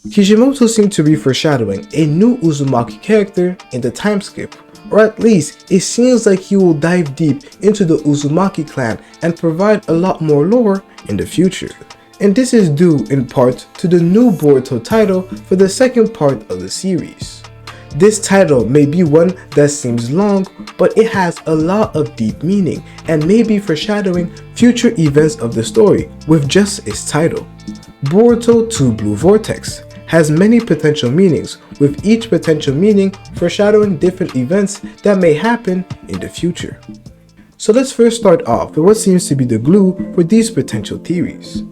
Kishimoto seemed to be foreshadowing a new Uzumaki character in the time skip, or at least it seems like he will dive deep into the Uzumaki clan and provide a lot more lore in the future. And this is due in part to the new Boruto title for the second part of the series. This title may be one that seems long, but it has a lot of deep meaning and may be foreshadowing future events of the story with just its title. Boruto 2 Blue Vortex has many potential meanings, with each potential meaning foreshadowing different events that may happen in the future. So let's first start off with what seems to be the glue for these potential theories.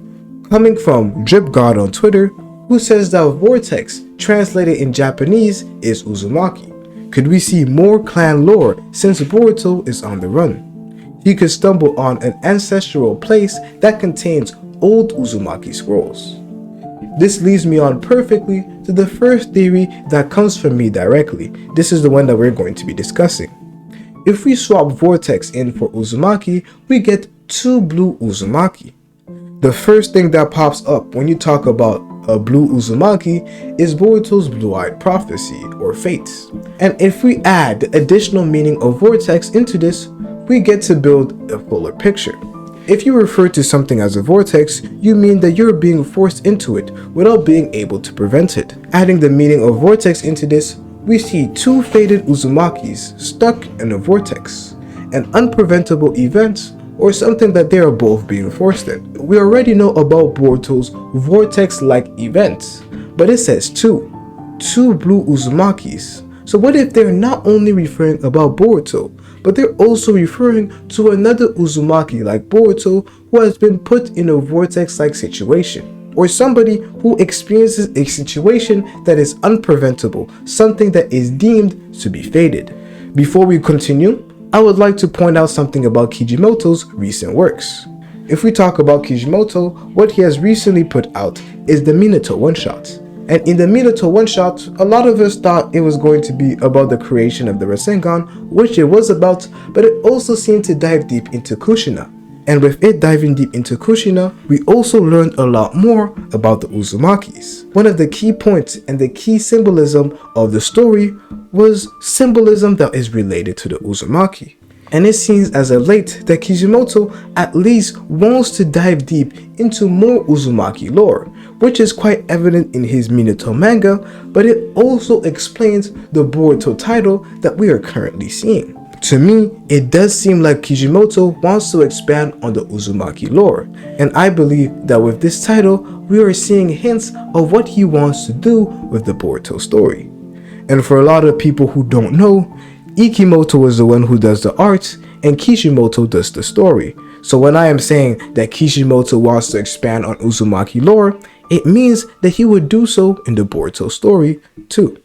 Coming from Drip God on Twitter, who says that Vortex, translated in Japanese, is Uzumaki. Could we see more clan lore since Boruto is on the run? He could stumble on an ancestral place that contains old Uzumaki scrolls. This leads me on perfectly to the first theory that comes from me directly. This is the one that we're going to be discussing. If we swap Vortex in for Uzumaki, we get 2 blue Uzumaki. The first thing that pops up when you talk about a blue Uzumaki is Boruto's blue-eyed prophecy or fates. And if we add the additional meaning of Vortex into this, we get to build a fuller picture. If you refer to something as a vortex, you mean that you're being forced into it without being able to prevent it. Adding the meaning of vortex into this, we see 2 faded Uzumakis stuck in a vortex, an unpreventable event or something that they are both being forced in. We already know about Boruto's vortex-like events, but it says 2 blue Uzumakis. So what if they're not only referring about Boruto, but they're also referring to another Uzumaki like Boruto who has been put in a vortex-like situation, or somebody who experiences a situation that is unpreventable, something that is deemed to be fated. Before we continue, I would like to point out something about Kishimoto's recent works. If we talk about Kishimoto, what he has recently put out is the Minato one-shot. And in the Minato one-shot, a lot of us thought it was going to be about the creation of the Rasengan, which it was about, but it also seemed to dive deep into Kushina. And with it diving deep into Kushina, we also learned a lot more about the Uzumakis. One of the key points and the key symbolism of the story was symbolism that is related to the Uzumaki. And it seems as of late that Kishimoto at least wants to dive deep into more Uzumaki lore, which is quite evident in his Minato manga, but it also explains the Boruto title that we are currently seeing. To me, it does seem like Kishimoto wants to expand on the Uzumaki lore, and I believe that with this title, we are seeing hints of what he wants to do with the Boruto story. And for a lot of people who don't know, Ikimoto is the one who does the art, and Kishimoto does the story. So when I am saying that Kishimoto wants to expand on Uzumaki lore, it means that he would do so in the Boruto story too.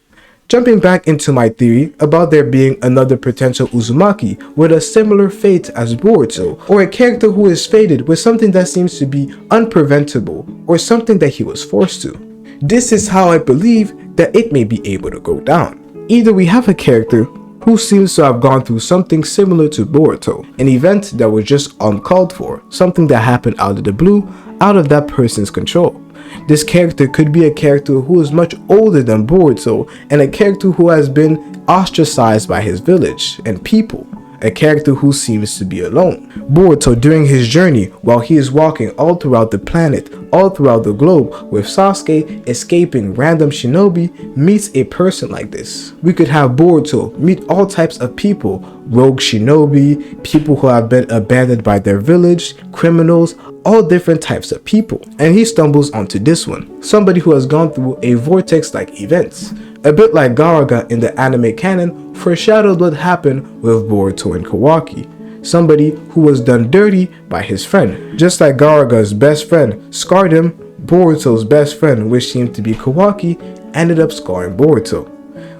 Jumping back into my theory about there being another potential Uzumaki with a similar fate as Boruto, or a character who is fated with something that seems to be unpreventable, or something that he was forced to. This is how I believe that it may be able to go down. Either we have a character who seems to have gone through something similar to Boruto, an event that was just uncalled for, something that happened out of the blue, out of that person's control. This character could be a character who is much older than Boruto, and a character who has been ostracized by his village and people, a character who seems to be alone. Boruto, during his journey, while he is walking all throughout the planet, all throughout the globe, with Sasuke escaping random shinobi, meets a person like this. We could have Boruto meet all types of people, rogue shinobi, people who have been abandoned by their village, criminals, all different types of people. And he stumbles onto this one, somebody who has gone through a vortex-like events. A bit like Gaaraga in the anime canon foreshadowed what happened with Boruto and Kawaki. Somebody who was done dirty by his friend. Just like Gaaraga's best friend scarred him, Boruto's best friend, which seemed to be Kawaki, ended up scarring Boruto.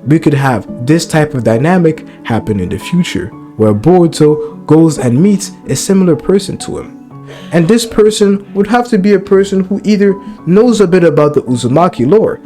We could have this type of dynamic happen in the future, where Boruto goes and meets a similar person to him. And this person would have to be a person who either knows a bit about the Uzumaki lore.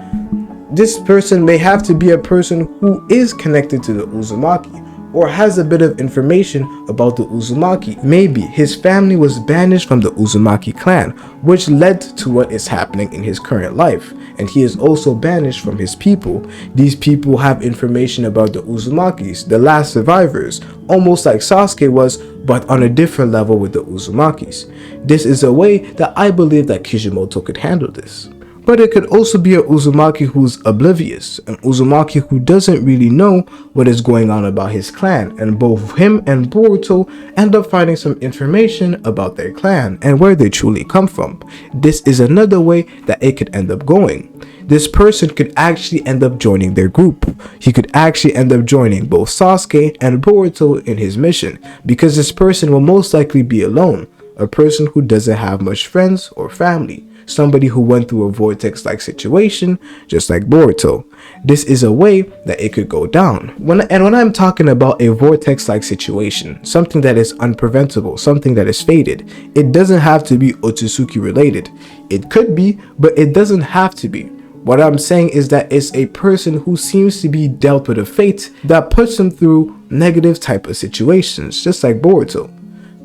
This person may have to be a person who is connected to the Uzumaki, or has a bit of information about the Uzumaki. Maybe his family was banished from the Uzumaki clan, which led to what is happening in his current life. and he is also banished from his people. These people have information about the Uzumakis, the last survivors, almost like Sasuke was, but on a different level with the Uzumakis. This is a way that I believe that Kishimoto could handle this. But it could also be a Uzumaki who's oblivious, an Uzumaki who doesn't really know what is going on about his clan, and both him and Boruto end up finding some information about their clan and where they truly come from. This is another way that it could end up going. This person could actually end up joining their group. He could actually end up joining both Sasuke and Boruto in his mission, because this person will most likely be alone, a person who doesn't have much friends or family. Somebody who went through a vortex-like situation, just like Boruto. This is a way that it could go down. When I'm talking about a vortex-like situation, something that is unpreventable, something that is fated, it doesn't have to be Otsutsuki related. It could be, but it doesn't have to be. What I'm saying is that it's a person who seems to be dealt with a fate that puts them through negative type of situations, just like Boruto.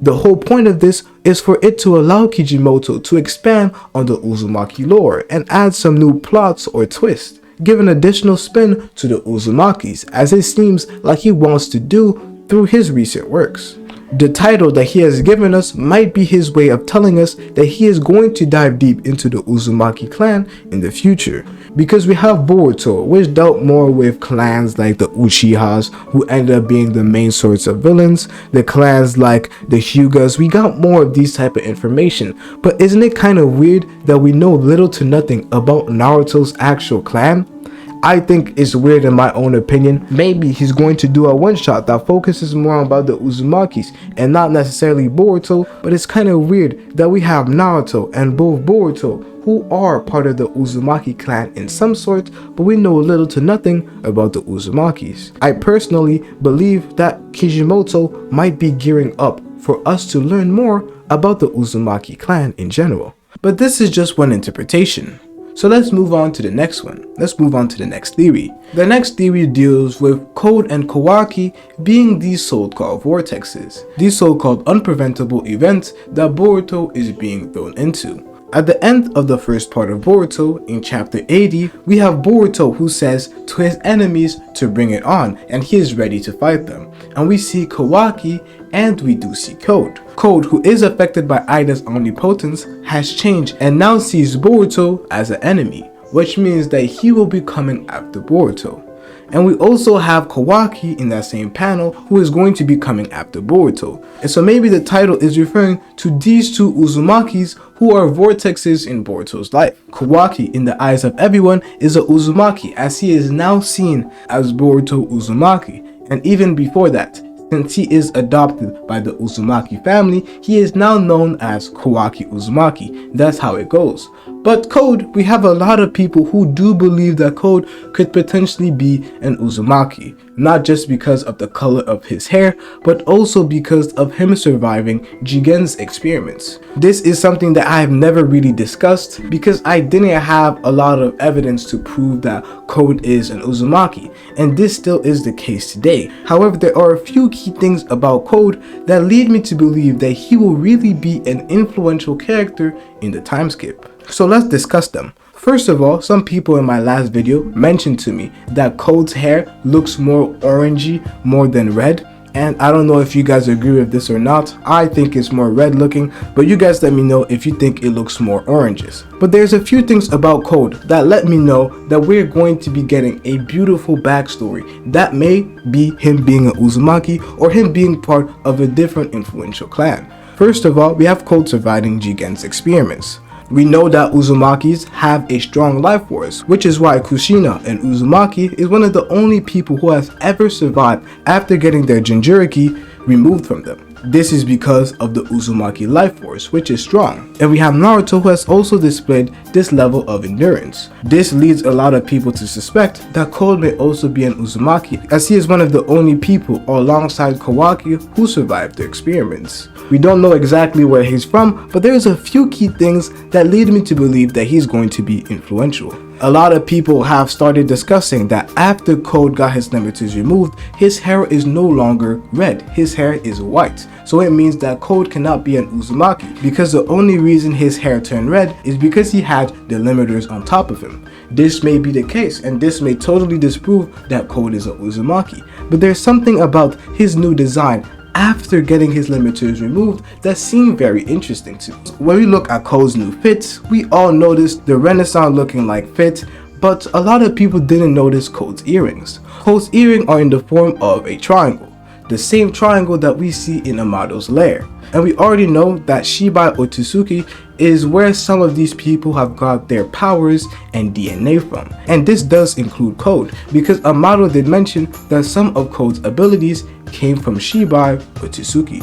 The whole point of this is for it to allow Kishimoto to expand on the Uzumaki lore and add some new plots or twists, give an additional spin to the Uzumakis, as it seems like he wants to do through his recent works. The title that he has given us might be his way of telling us that he is going to dive deep into the Uzumaki clan in the future. Because we have Boruto, which dealt more with clans like the Uchihas, who ended up being the main source of villains, the clans like the Hyugas. We got more of these type of information, but isn't it kind of weird that we know little to nothing about Naruto's actual clan? I think it's weird in my own opinion. Maybe he's going to do a one-shot that focuses more about the Uzumakis and not necessarily Boruto, but it's kind of weird that we have Naruto and both Boruto who are part of the Uzumaki clan in some sort, but we know little to nothing about the Uzumakis. I personally believe that Kishimoto might be gearing up for us to learn more about the Uzumaki clan in general. But this is just one interpretation. So let's move on to the next one. Let's move on to the next theory. The next theory deals with Code and Kawaki being these so-called vortexes, these so-called unpreventable events that Boruto is being thrown into. At the end of the first part of Boruto, in chapter 80, we have Boruto who says to his enemies to bring it on, and he is ready to fight them. And we see Kawaki, and we do see Code. Code, who is affected by Ida's omnipotence, has changed and now sees Boruto as an enemy, which means that he will be coming after Boruto. And we also have Kawaki in that same panel who is going to be coming after Boruto. And so maybe the title is referring to these two Uzumakis who are vortexes in Boruto's life. Kawaki, in the eyes of everyone, is a Uzumaki, as he is now seen as Boruto Uzumaki. And even before that, since he is adopted by the Uzumaki family, he is now known as Kawaki Uzumaki. That's how it goes. But Code, we have a lot of people who do believe that Code could potentially be an Uzumaki. Not just because of the color of his hair, but also because of him surviving Jigen's experiments. This is something that I have never really discussed because I didn't have a lot of evidence to prove that Code is an Uzumaki, and this still is the case today. However, there are a few key things about Code that lead me to believe that he will really be an influential character in the time skip. So let's discuss them. First of all, some people in my last video mentioned to me that Code's hair looks more orangey more than red, and I don't know if you guys agree with this or not. I think it's more red looking, but you guys let me know if you think it looks more oranges. But there's a few things about Code that let me know that we're going to be getting a beautiful backstory that may be him being an Uzumaki or him being part of a different influential clan. First of all, we have Code surviving Jigen's experiments. We know that Uzumakis have a strong life force, which is why Kushina, an Uzumaki, is one of the only people who has ever survived after getting their Jinchuriki removed from them. This is because of the Uzumaki life force, which is strong. And we have Naruto, who has also displayed this level of endurance. This leads a lot of people to suspect that Code may also be an Uzumaki, as he is one of the only people alongside Kawaki who survived the experiments. We don't know exactly where he's from, but there's a few key things that lead me to believe that he's going to be influential. A lot of people have started discussing that after Code got his limiters removed, his hair is no longer red, his hair is white. So it means that Code cannot be an Uzumaki, because the only reason his hair turned red is because he had the limiters on top of him. this may be the case, and this may totally disprove that Code is a Uzumaki. But there's something about his new design after getting his limiters removed that seemed very interesting to me. When we look at Code's new fit, we all noticed the Renaissance looking like fit, but a lot of people didn't notice Code's earrings. Code's earrings are in the form of a triangle, the same triangle that we see in Amado's lair. And we already know that Shibai Otsutsuki is where some of these people have got their powers and DNA from. And this does include Code, because Amado did mention that some of Code's abilities came from Shibai Otsutsuki.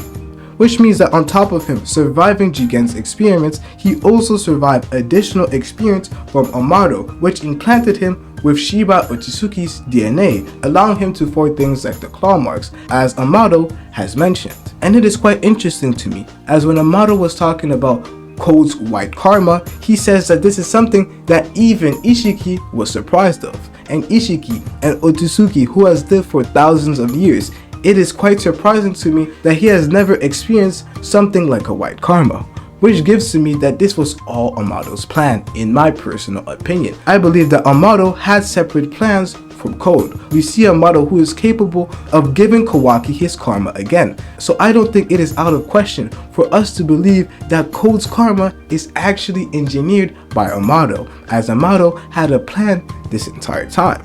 Which means that on top of him surviving Jigen's experiments, he also survived additional experience from Amado, which implanted him with Shibai Otsutsuki's DNA, allowing him to forge things like the claw marks, as Amado has mentioned. And it is quite interesting to me, as when Amado was talking about Code's white karma, he says that this is something that even Ishiki was surprised of. And Ishiki and Otsutsuki, who has lived for thousands of years, it is quite surprising to me that he has never experienced something like a white karma, which gives to me that this was all Amado's plan, in my personal opinion. I believe that Amado had separate plans from Code. We see Amado who is capable of giving Kawaki his karma again. So I don't think it is out of question for us to believe that Code's karma is actually engineered by Amado, as Amado had a plan this entire time.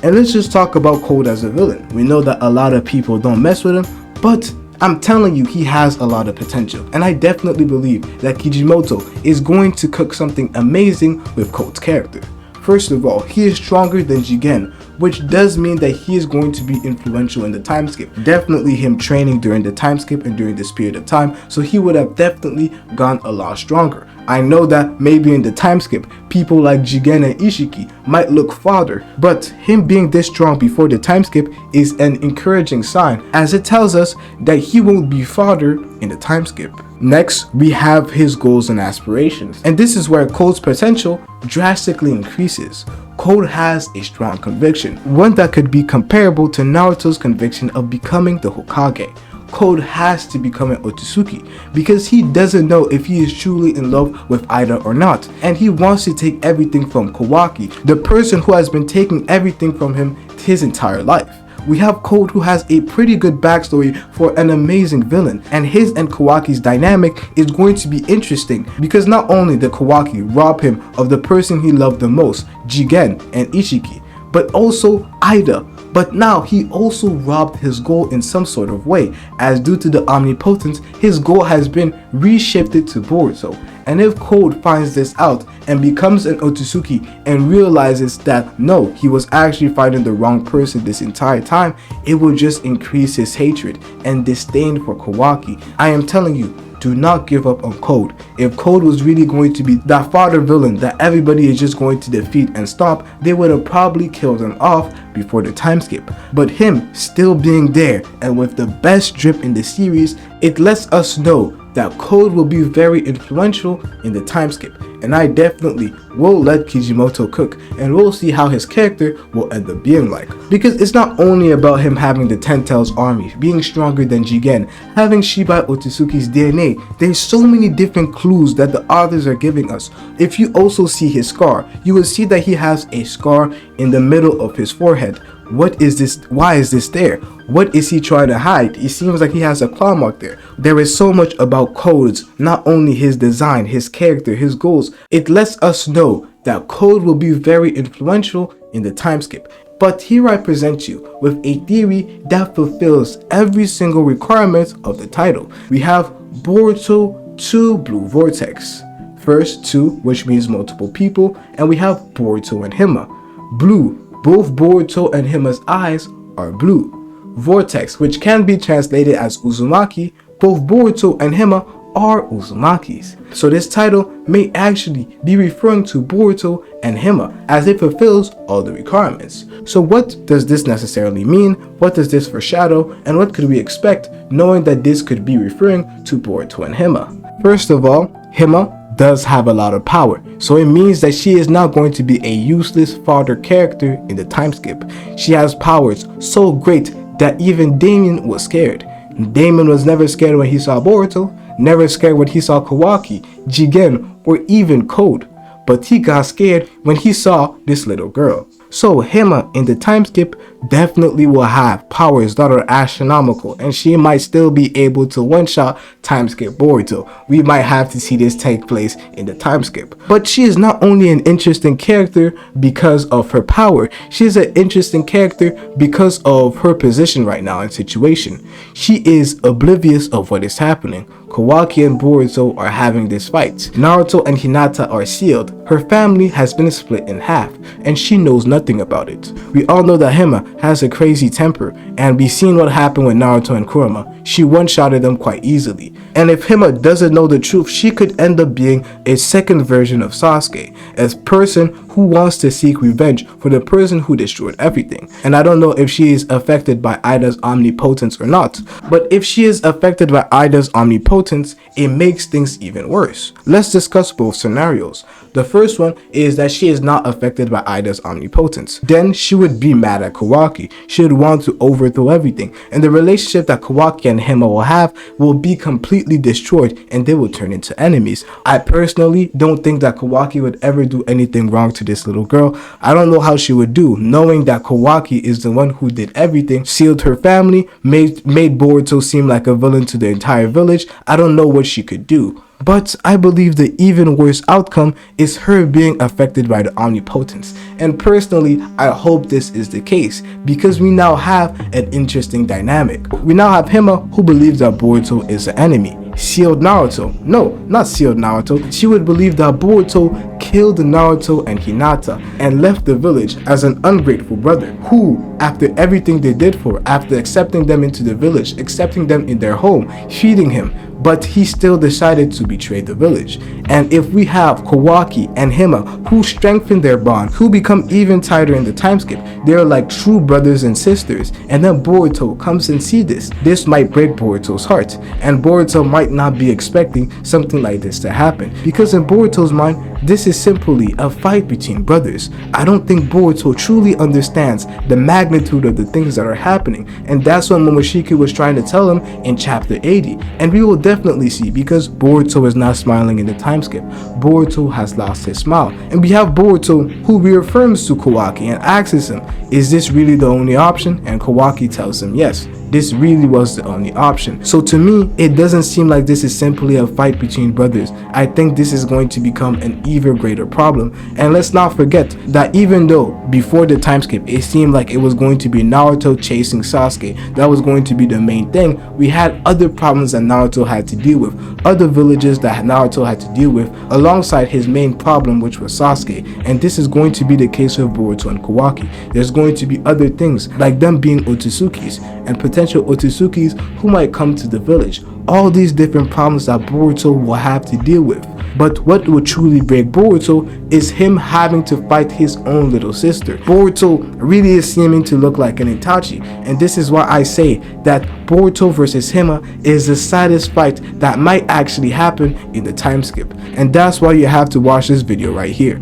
And let's just talk about Code as a villain. We know that a lot of people don't mess with him, but I'm telling you, he has a lot of potential, and I definitely believe that Kishimoto is going to cook something amazing with Code's character. First of all, he is stronger than Jigen, which does mean that he is going to be influential in the time skip. Definitely him training during the time skip and during this period of time, so he would have definitely gone a lot stronger. I know that maybe in the time skip, people like Jigen and Ishiki might look farther, but him being this strong before the time skip is an encouraging sign, as it tells us that he won't be farther in the time skip. Next, we have his goals and aspirations, and this is where Code's potential drastically increases. Code has a strong conviction, one that could be comparable to Naruto's conviction of becoming the Hokage. Code has to become an Otsutsuki because he doesn't know if he is truly in love with Ida or not, and he wants to take everything from Kawaki, the person who has been taking everything from him his entire life. We have Code, who has a pretty good backstory for an amazing villain, and his and Kawaki's dynamic is going to be interesting because not only did Kawaki rob him of the person he loved the most, Jigen and Ishiki, but also Ida. But now he also robbed his goal in some sort of way, as due to the omnipotence, his goal has been reshifted to Boruto. And if Code finds this out and becomes an Otsutsuki and realizes that no, he was actually fighting the wrong person this entire time, it will just increase his hatred and disdain for Kawaki. I am telling you, do not give up on Code. If Code was really going to be that father villain that everybody is just going to defeat and stop, they would have probably killed him off before the time skip. But him still being there and with the best drip in the series, it lets us know that Code will be very influential in the time skip, and I definitely will let Kishimoto cook, and we'll see how his character will end up being like. Because it's not only about him having the Ten Tails army, being stronger than Jigen, having Shibai Otsutsuki's DNA, there's so many different clues that the authors are giving us. If you also see his scar, you will see that he has a scar in the middle of his forehead. What is this? Why is this there? What is he trying to hide? It seems like he has a claw mark there. There is so much about Code's, not only his design, his character, his goals. It lets us know that Code will be very influential in the time skip. But here I present you with a theory that fulfills every single requirement of the title. We have Boruto 2 Blue Vortex. First 2, which means multiple people, and we have Boruto and Hima. Blue, both Boruto and Hima's eyes are blue. Vortex, which can be translated as Uzumaki, both Boruto and Hima are Uzumakis. So this title may actually be referring to Boruto and Hima, as it fulfills all the requirements. So what does this necessarily mean? What does this foreshadow? And what could we expect knowing that this could be referring to Boruto and Hima? First of all, Hima does have a lot of power, so it means that she is not going to be a useless fodder character in the time skip. She has powers so great that even Damien was scared. Damien was never scared when he saw Boruto, never scared when he saw Kawaki, Jigen, or even Code. but he got scared when he saw this little girl. So Hima in the time skip definitely will have powers that are astronomical, and she might still be able to one-shot time skip Boruto. We might have to see this take place in the time skip. But she is not only an interesting character because of her power, she is an interesting character because of her position right now and situation. She is oblivious of what is happening. Kawaki and Boruto are having this fight. Naruto and Hinata are sealed. Her family has been split in half, and she knows nothing about it. We all know that Hima has a crazy temper, and we've seen what happened with Naruto and Kurama. She one-shotted them quite easily. And if Hima doesn't know the truth, she could end up being a second version of Sasuke, as person who wants to seek revenge for the person who destroyed everything. And I don't know if she is affected by Ida's omnipotence or not, but if she is affected by Ida's omnipotence, it makes things even worse. Let's discuss both scenarios. The first one is that she is not affected by Ida's omnipotence. Then she would be mad at Kawaki. She would want to overthrow everything, and the relationship that Kawaki and Hima will have will be completely destroyed, and they will turn into enemies. I personally don't think that Kawaki would ever do anything wrong to this little girl. I don't know how she would do, knowing that Kawaki is the one who did everything, sealed her family, made Boruto seem like a villain to the entire village. I don't know what she could do. But I believe the even worse outcome is her being affected by the omnipotence. And personally, I hope this is the case, because we now have an interesting dynamic. We now have Hima, who believes that Boruto is an enemy. Sealed Naruto. No, not sealed Naruto. She would believe that Boruto killed Naruto and Hinata and left the village as an ungrateful brother who, after everything they did for her, after accepting them into the village, accepting them in their home, feeding him, but he still decided to betray the village. And if we have Kawaki and Hima who strengthen their bond, who become even tighter in the time skip, they're like true brothers and sisters, and then Boruto comes and sees this might break Boruto's heart, and Boruto might not be expecting something like this to happen, because in Boruto's mind, this is simply a fight between brothers. I don't think Boruto truly understands the magnitude of the things that are happening, and that's what Momoshiki was trying to tell him in chapter 80, and we will definitely see, because Boruto is not smiling in the time skip. Boruto has lost his smile, and we have Boruto who reaffirms to Kawaki and asks him, is this really the only option? And Kawaki tells him yes, this really was the only option. So to me, it doesn't seem like this is simply a fight between brothers. I think this is going to become an even greater problem. And let's not forget that even though before the time skip it seemed like it was going to be Naruto chasing Sasuke, that was going to be the main thing, we had other problems that Naruto had to deal with, other villages that Naruto had to deal with alongside his main problem, which was Sasuke. And this is going to be the case with Boruto and Kawaki. There's going to be other things like them being Otsuzukis and potential Otsuzukis who might come to the village. All these different problems that Boruto will have to deal with. But what will truly break Boruto is him having to fight his own little sister. Boruto really is seeming to look like an Itachi, and this is why I say that Boruto versus Hima is the saddest fight that might actually happen in the time skip. And that's why you have to watch this video right here.